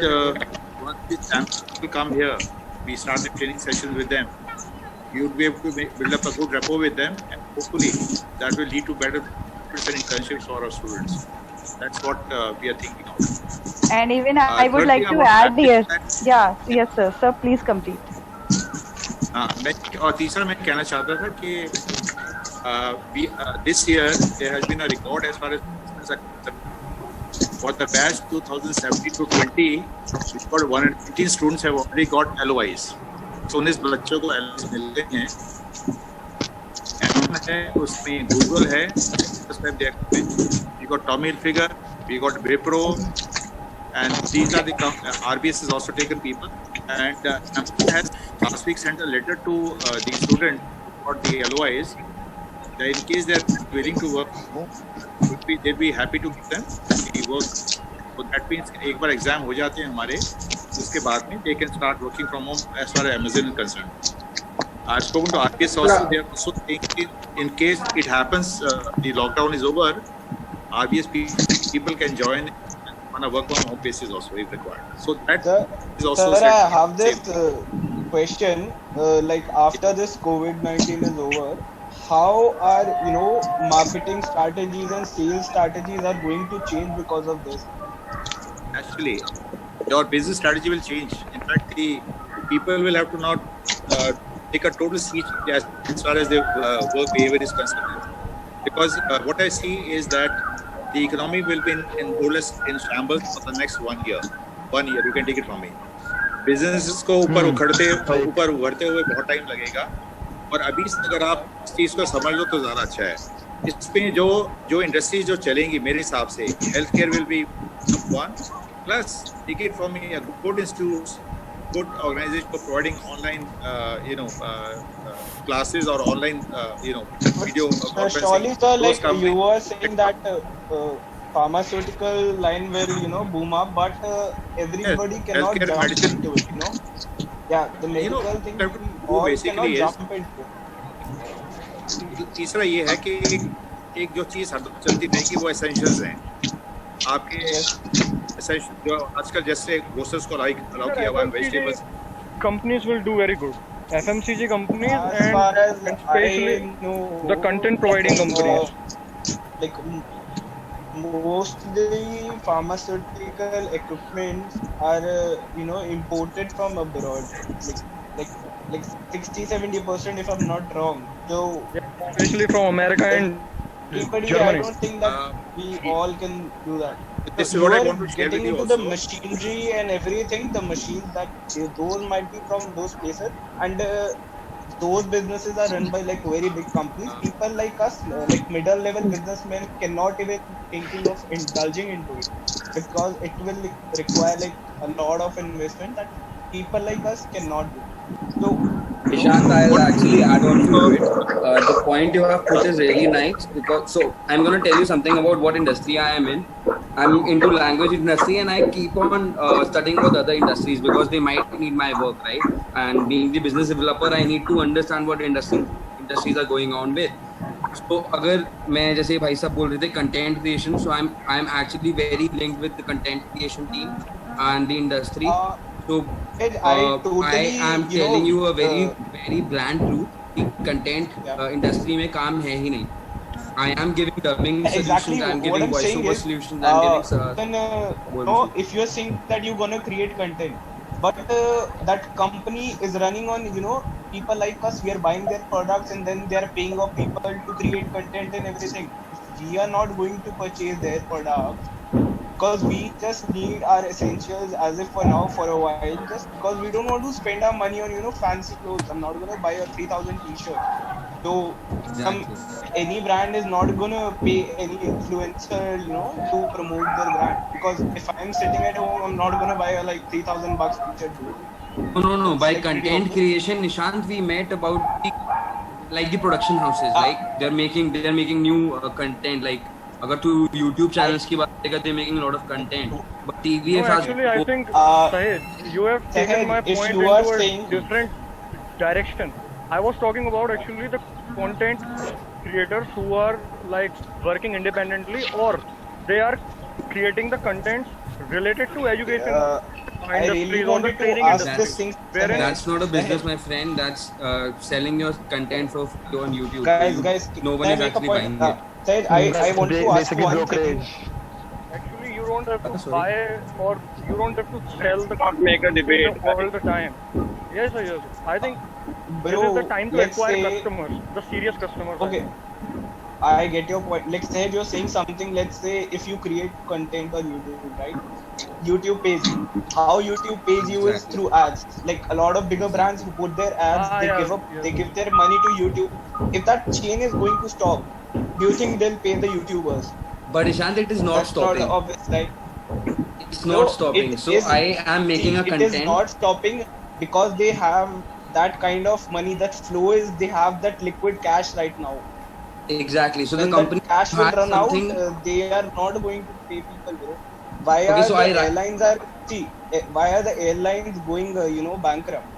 once the samples will come here, we start the training sessions with them. You would be able to build up a good rapport with them, and hopefully that will lead to better and internships for our students. That's what we are thinking of. And even I would Third like thing I to want to add add is here. that Yeah, yes, sir. Sir, please complete. और तीसरा मैं कहना चाहता था कि this year there has been a record as far as for the batch 2017 to 20, we've got 118 students have already got LOIs. 19 बच्चों को LOIs मिलते हैं. Amazon है, उसमें Google है, we got Tommy Hilfiger, we got Wipro, and these are the RBS has also taken people, and Amazon has last week sent a letter to the student for the LOIs that in case they're willing to work from home, they'd be happy to give them the work. So that means एक बार exam हो जाते हैं हमारे, उसके बाद में they can start working from home as far as Amazon is concerned. I've spoken to RBS also. They are also thinking in case it happens, the lockdown is over, RBS people can join on a work from home basis also if required. So that is also. Sir, I have this question. Like after this COVID-19 is over, how are marketing strategies and sales strategies are going to change because of this? Actually, your business strategy will change. In fact, the people will have to not take a total switch as far as their work behavior is concerned. Because what I see is that the economy will be in more or less in shambles for the next 1 year. 1 year, you can take it from me. Businesses को ऊपर उभरते हुए बहुत time लगेगा, और अभी से अगर आप इस चीज़ को समझ लो तो ज़्यादा अच्छा है. इसमें जो इंडस्ट्रीज जो चलेंगी मेरे हिसाब से health care will be one, plus take it from a good institutes, good organization for providing online classes or online video conferencing. Surely, sir, like you were saying that pharmaceutical line will boom up, but everybody cannot jump into it, Yeah, the medical thing all cannot jump into it. तीसरा ये है कि एक जो चीज़ चलती रहेगी वो essentials हैं आपके. एसेंशियल जो आजकल जैसे ग्रोसर्स को अलाउ किया हुआ है, vegetables companies will do very good. FMCG companies and especially the content providing companies. Like mostly pharmaceutical equipment are imported from abroad. Like 60-70% if I'm not wrong. So especially from America and Germany. I don't think that we all can do that. This is what I want to share with getting you into also. The machinery and everything, the machines that those might be from those places, and those businesses are run by like very big companies. People like us, like middle level businessmen, cannot even thinking of indulging into it because it will require like a lot of investment that people like us cannot do. So Nishant, I'll actually add on to it. The point you have put is really nice because I'm going to tell you something about what industry I am in. I'm into language industry and I keep on studying with other industries because they might need my work, right? And being the business developer, I need to understand what industries are going on with. So अगर मैं जैसे भाई साहब बोल रहे थे content creation, so I'm actually very linked with the content creation team and the industry. So I am telling you a very bland truth. Content industry में काम है ही नहीं. I am giving dubbing solutions. I am giving voiceover solutions. I am giving. If you're saying that you're gonna create content, but that company is running on people like us. We are buying their products and then they are paying off people to create content and everything. We are not going to purchase their products. Because we just need our essentials as if for now for a while, just because we don't want to spend our money on fancy clothes. I'm not gonna buy a 3,000 t-shirt. So any brand is not gonna pay any influencer to promote their brand, because if I'm sitting at home, I'm not gonna buy a like $3,000 t-shirt. No. By content creation, Nishant, we met about the production houses. Like they're making new content. Like अगर तू YouTube channels की बात करेगा, they're making a lot of content. But TVF has. Actually, I think Sahid, you have taken my point into a different direction. I was talking about actually the content creators who are like working independently, or they are creating the content related to education. industry really is on the wanted to training ask industry. this thing. Wherein That's not a business, my friend. That's selling your content for free on YouTube. Guys, No can one I is make a actually point? buying it. Sahej, I want to ask basically one thing. brokerage. actually you don't have to Sorry. buy or you don't have to sell the Make a debate. all the time. Yes, sir, yes. I think this Bro, is the time to let's acquire say, customers, the serious customers. okay, I get your point. Like, say you're saying something. Let's say if you create content on YouTube, right? YouTube pays you. How YouTube pays you is Exactly. through ads. Like a lot of bigger brands who put their ads, Ah, they yeah, give up, yes. they give their money to YouTube. If that chain is going to stop, do you think they'll pay the YouTubers? But Ishant, it is not That's stopping. not obvious, right? It's No, not stopping. it So is- I am making a It is content. not stopping because they have that kind of money. That flow is they have that liquid cash right now. Exactly. So the When company that cash will has run something. out, they are not going to pay people, bro. Why Okay, are so the I- airlines are why are the airlines going bankrupt?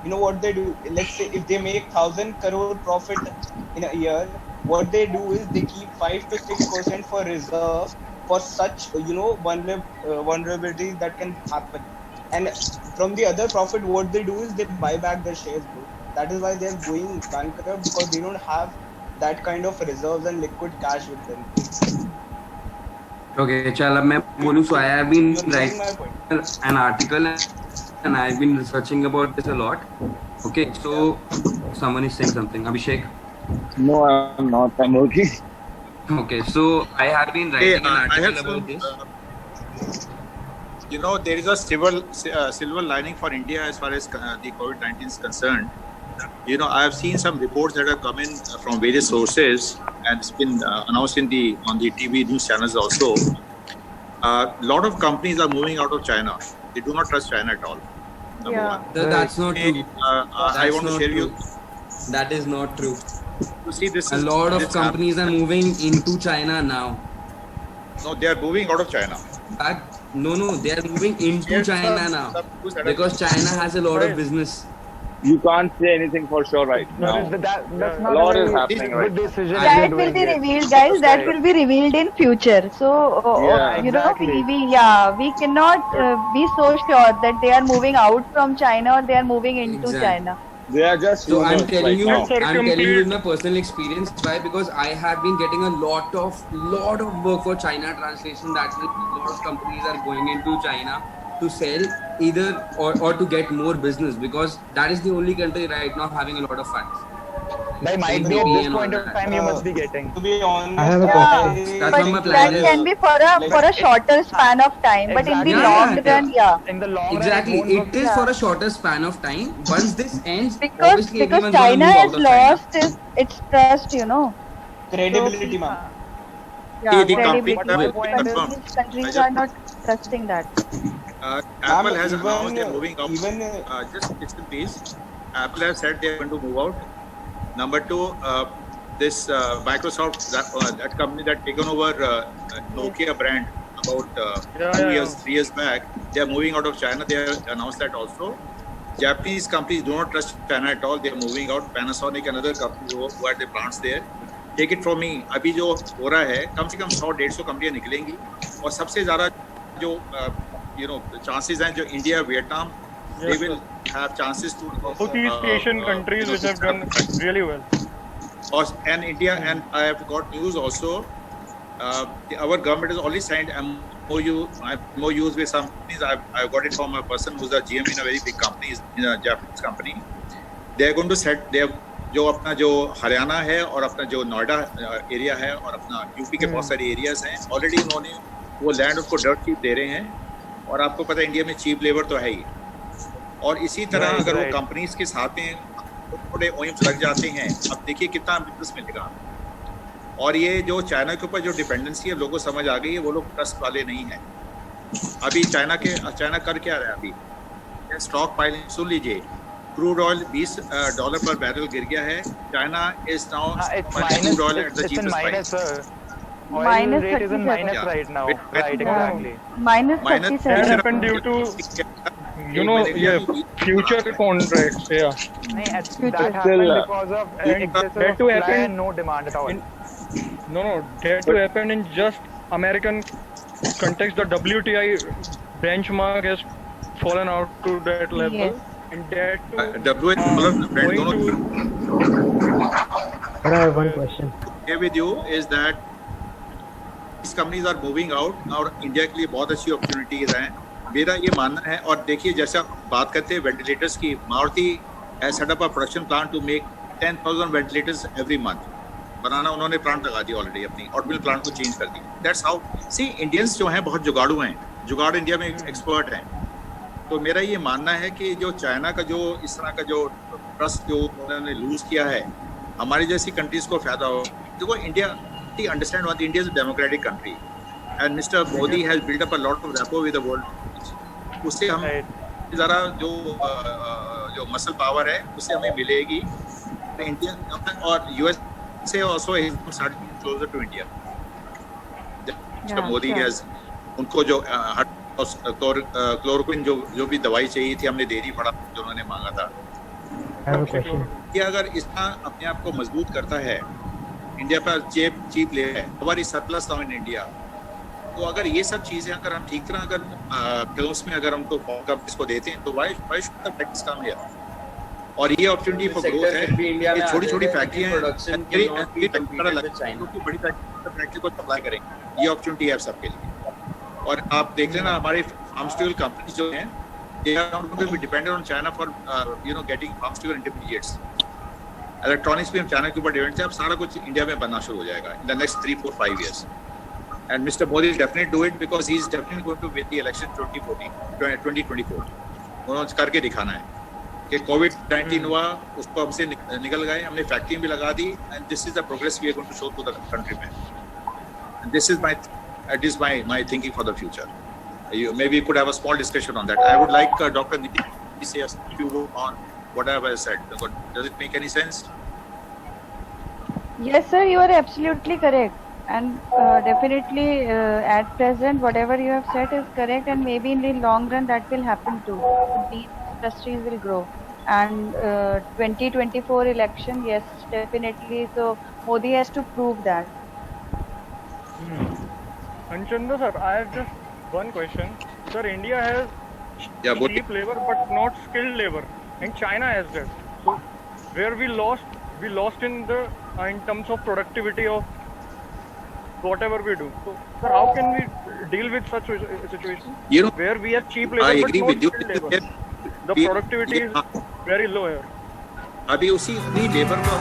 You know what they do? Let's say if they make 1,000 crore profit in a year, what they do is they keep 5 to 6% for reserve for such vulnerabilities that can happen. And from the other profit, what they do is they buy back their shares, bro. That is why they're going bankrupt, because they don't have that kind of reserves and liquid cash with them. Okay, चल अब मैं बोलूँ. So I have been You're getting my writing point. an article and I've been researching about this a lot. Okay, so someone is saying something. Abhishek. No, I'm not. I'm working. Okay, so I have been Hey, writing an I article have about some, this. there is a silver lining for India as far as the COVID-19 is concerned. I have seen some reports that have come in from various sources, and it's been announced on the TV news channels also. A lot of companies are moving out of China. They do not trust China at all. Number Yeah. one. That's not true. I That's want to not share true. you. That is not true. You see, this A is lot of this companies are moving into China now. No, they are moving out of China. No, they are moving into There's China some now news that are- because China has a lot of business. You can't say anything for sure right now. That's A not lot a is very happening good right now. decision. That you're That will doing be it. revealed, guys. That will be revealed in future. So, Yeah. Exactly. we cannot be so sure that they are moving out from China or they are moving into Exactly. China. They are just So I'm rumors telling right you, now. Sir, I'm telling you complete- with my personal experience. Why? Because I have been getting a lot of work for China translation. That means a lot of companies are going into China to sell either or to get more business, because that is the only country right now having a lot of funds. By might be at this point of time you must be getting. To be honest, I have a question. That's But what my that plan is. can be for a shorter span of time. But in the Exactly. long Yeah. run, yeah. In the long Exactly, run, it is for a shorter span of time. Once this ends, Because obviously everyone's gonna China move has out of China. lost its trust, credibility, ma'am. Yeah, The company credibility. will Countries, confirm. countries are not trusting that. Apple has even- announced they're moving out. even, Just listen, please. Apple has said they're going to move out. Number two, this Microsoft, that company that taken over Nokia brand about 3 years back, they are moving out of China. They have announced that also. Japanese companies do not trust China at all. They are moving out. Panasonic and other companies who had their plants there. Take it from me. अभी जो हो रहा है, कम से कम 100-150 कंपनियां निकलेंगी, और सबसे ज़्यादा जो chances हैं जो India, Vietnam, they will have chances to Southeast Asian countries which have done really well. And India, and I have got news also. Our government has already signed MOUs with some companies. I've got it from a person who's a GM in a very big company, in a Japanese company. They are going to set जो अपना जो हरियाणा है और अपना जो Noida area है और अपना यूपी के बहुत सारे एरियाज हैं, ऑलरेडी उन्होंने वो लैंड उसको डर्ट चीप दे रहे हैं. और आपको पता है इंडिया में चीप लेबर तो है ही. और इसी तरह अगर वो कंपनीज के साथ में थोड़े ओएम्स लग जाते हैं, अब देखिए कितना बिजनेस मिलेगा. और ये जो चाइना के ऊपर जो डिपेंडेंसी है, लोगों को समझ आ गई है, वो लोग ट्रस्ट वाले नहीं हैं. अभी चाइना कर क्या रहा है, अभी स्टॉक पाइलिंग सुन लीजिए. क्रूड ऑयल $20 पर बैरल गिर गया है. China is now crude oil at the cheapest price. Oil Minus rate is in 37. minus Yeah. right now. Wait, Right, exactly. Minus Minus 37. That happened due to future contracts. Yeah. That Still, happened because of excessive that to supply happen and no demand at all. No, that to happen in just American context. The WTI benchmark has fallen out to that level, Yes. and that too, WH friend going दोनों to But I have one question. share with you is that these companies are moving out और India के लिए बहुत अच्छी opportunities हैं. मेरा ये मानना है. और देखिए जैसे आप बात करते हैं वेंटिलेटर्स की, Maruti has set up a production plant to make 10,000 ventilators every month. बनाना उन्होंने प्लांट लगा दिया ऑलरेडी, अपनी ऑटोमोबाइल प्लांट को चेंज कर दिया. दैट्स हाउ सी इंडियंस जो हैं बहुत जुगाड़ू हैं, जुगाड़ इंडिया में एक्सपर्ट हैं. तो मेरा ये मानना है कि जो चाइना का जो इस तरह का जो ट्रस्ट जो उन्होंने लूज किया है, हमारी जैसी कंट्रीज को फायदा हो. देखो India understand one, India is a democratic country and mister Modi has build up a lot of rapport with the world. उससे हम ज़रा जो मसल पावर है उससे हमें मिलेगी. तो इंडिया और यूएस से also closer to India. Mr. Modi has उनको जो क्लोरोक्विन जो भी दवाई चाहिए थी हमने दे दी, बड़ा जो उन्होंने मांगा था. I have a question. कि अगर इतना अपने आप को मजबूत करता है, इंडिया पर चीप ले है, हमारी सरप्लस नाउ इन इंडिया. तो अगर ये सब चीजें अगर हम ठीक तरह अगर फिल्म्स में अगर हमको कब इसको देते हैं तो why should the practice come here. और ये अपॉर्चुनिटी फॉर ग्रोथ है. ये छोटी-छोटी फैक्ट्रियां हैं, बड़ी फैक्ट्री को सप्लाई करेंगे. ये अपॉर्चुनिटी है सबके लिए. और आप देख लेना हमारे फार्मास्यूटिकल कंपनीज जो हैं, they are not going to be dependent on China for getting pharmaceutical intermediates. Electronics भी हम चाइना के ऊपर डिपेंड थे. अब सारा कुछ इंडिया में बनना शुरू हो जाएगा in the next 3, 4, 5 years. And Mr. Modi will definitely do it because he is definitely going to win the election 2024. उन्होंने करके दिखाना है कि कोविड-19 हुआ, उसको हमसे निकल गए, हमने फैक्ट्री भी लगा दी. And this is the progress we are going to show to the countrymen. And this is my thinking for the future. Maybe we could have a small discussion on that. I would like Dr. Nitin to say a few words on whatever I said. Does it make any sense? Yes, sir, you are absolutely correct. And definitely at present, whatever you have said is correct, and maybe in the long run that will happen too. These industries will grow. And 2024 election, yes, definitely. So Modi has to prove that. And Chandra sir, I have just one question. Sir, India has cheap labor but not skilled labor, and China has that. So where we lost in terms of productivity of whatever we do. So sir, how can we deal with such a situation? Where we have cheap labor but not skilled labor? The productivity is very low here. अभी उसी labour को